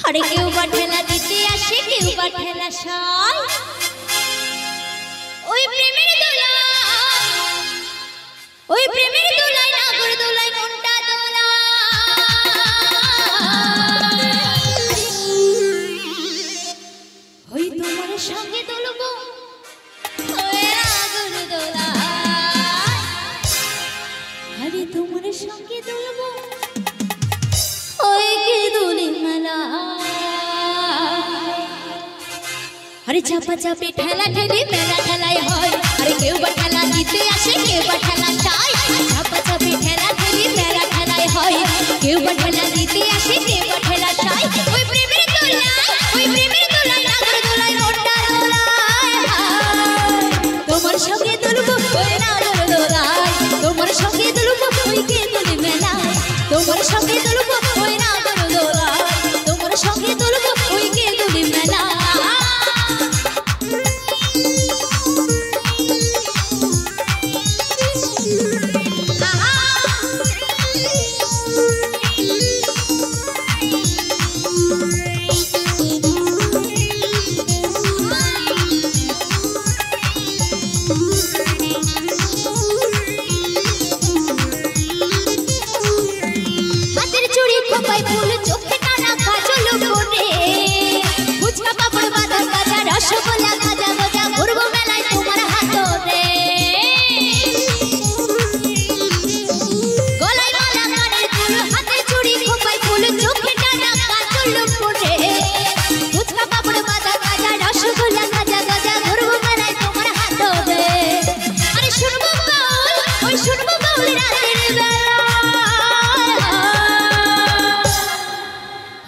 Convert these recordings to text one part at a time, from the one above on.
আরে কেউ বা ঠেলা দিতে আসে, কেউ বা ঠেলা সায়। ওই প্রেমের দোলায়, ওই প্রেমের দোলায় নাগর দোলায় মনটা দোলায়। ওই তোমার সঙ্গে দোলবো ওই নাগর দোলায়। আরে তোমার সঙ্গে দোলবো ওই কে দোলে মেলা। আরে চাপা চাপি ঠেলা ঠেলি মেলা ঠেলাই হয়। আরে কেউ বা ঠেলা দিতে আসে, কেউ বা ঠেলা চায়। চাপা চাপি ঠেলা ঠেলি মেলা ঠেলাই হয়। কেউ বা ঠেলা দিতে আসে, কেউ বা ঠেলা চায়। ওই প্রেমের দোলায়, ওই প্রেমের দোলায় নাগর দোলায় মনটা দোলায়। তোমার সঙ্গে দোলবো ওই নাগর দোলায়। তোমার সঙ্গে দোলবো ওই কে দোলে মেলা। তোমার সঙ্গে দোলবো ওই নাগর দোলায়। তোমার সঙ্গে দোলবো ওই কে দোলে মেলা। হাতের চুড়ি খোপায় ফুল, চোখে টানা কাজল পরে, ফুচকা পাপড় বাঁধা কাঁচা রসগোল্লা ভাজা ভাজা ঘুরবো মেলায় তোমার হাত ধরে। গলায় মালা কানের ফুল, হাতের চুড়ি খোপায় ফুল, চোখে টানা কাজল পরে, ফুচকা পাপড় বাঁধা কাঁচা রসগোল্লা ভাজা ভাজা ঘুরবো মেলায় তোমার হাত ধরে। আরে শুনবো বাউল, ওই শুনবো বাউল রাতের বেলা।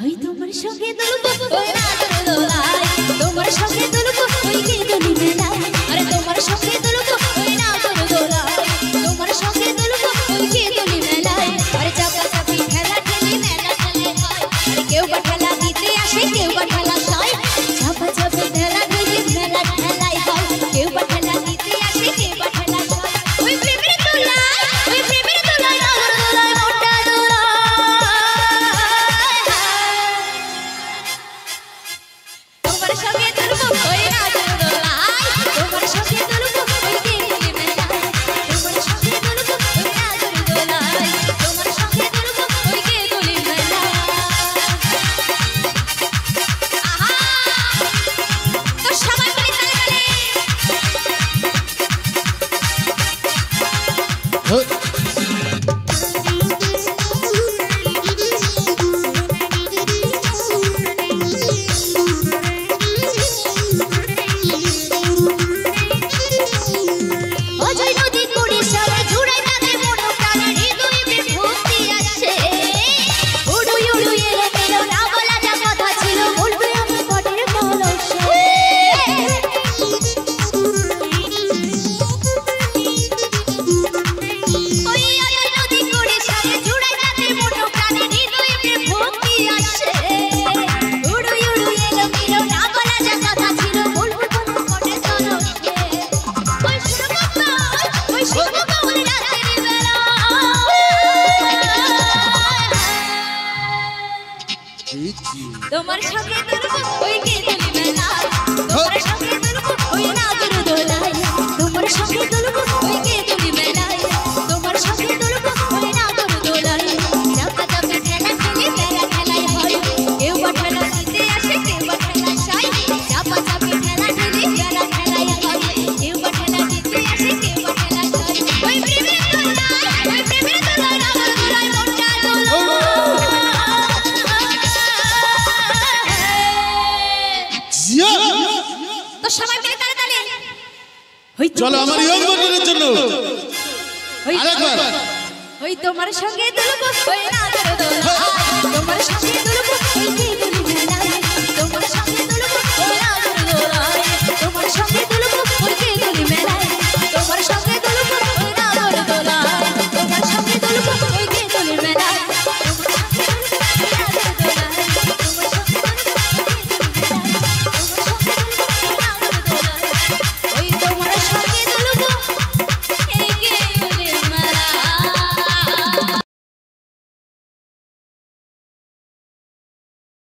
ওই তোমার সঙ্গে দোলবো ওই নাগর দোলায়। তোমার সঙ্গে দোলবো ওই কে দোলে মেলায়। আরে তোমার সঙ্গে দোলবো ওই নাগর দোলায়। তোমার সঙ্গে দোলবো ওই কে দোলে মেলায়। আরে চাপা চাপি ঠেলা ঠেলি মেলা ঠেলাই হয়। আরে কেউ বা ঠেলা দিতে আসে, কেউ বা ঠেলা চায়। চাপা চাপি ঠেলা ঠেলি মেলা ঠেলাই হয়। কেউ বা ঠেলা দিতে আসে, কেউ বা ঠেলা চায়। ওই প্রেমের দোলায়, ওই প্রেমের দোলায় নাগর দোলায় মনটা দোলায়। তোমার সঙ্গে দোলবো ওই নাগর দোলায়। তোমার সঙ্গে দোলবো ওই কে দোলে মেলায়। তোমার সঙ্গে দোলবো ওই নাগর দোলায়। তোমার সঙ্গে দোলবো ওই কে দোলে মেলায়। আহা, তো সবাই মিলে তালে তালে। অজয় নদী কুড়ি সালে জুড়াই তাদের মনোপ্রাণে হৃদয়ে বিভক্তি আসে। উড়ু উড়ু এলো মেলো না বলা যা কথা ছিল, বলবে আমি বটের কলসে। ওই অজয় নদী কুড়ি সালে জুড়াই তাদের মনোপ্রাণে হৃদয়ে বিভক্তি আসে। উড়ু উড়ু এলো মেলো না বলা যা কথা ছিল, বলবে আমি বটের কলসে। ওই শুনবো বাউল, ওই শুনবো বাউল রাতের বেলা। তোমার সঙ্গে দোলবো ওই কে দোলে মেলায়। তোমার সঙ্গে দোলবো ওই নাগর দোলায়। তোমার সঙ্গে দোলবো ওই কে দোলে মেলায়। তোমার সঙ্গে দোলবো ওই নাগর দোলায়। চাপা চাপি ঠেলা ঠেলি মেলা ঠেলাই হয়। কেউ বা ঠেলা দিতে আসে, কেউ বা ঠেলা চায়। চাপা চাপি ঠেলা ঠেলি মেলা ঠেলাই হয়। কেউ বা ঠেলা দিতে আসে, কেউ বা ঠেলা চায়। ওই প্রেমের দোলায়, ওই প্রেমের দোলায় নাগর দোলায় মনটা দোলায়। তো সবাই মিলে তালে তালে। ওই চলো আমার ইয়ং বন্ধুদের জন্য ওই আরেকবার। ওই তোমার সঙ্গে দোলবো ওই নাগর দোলায়। তোমার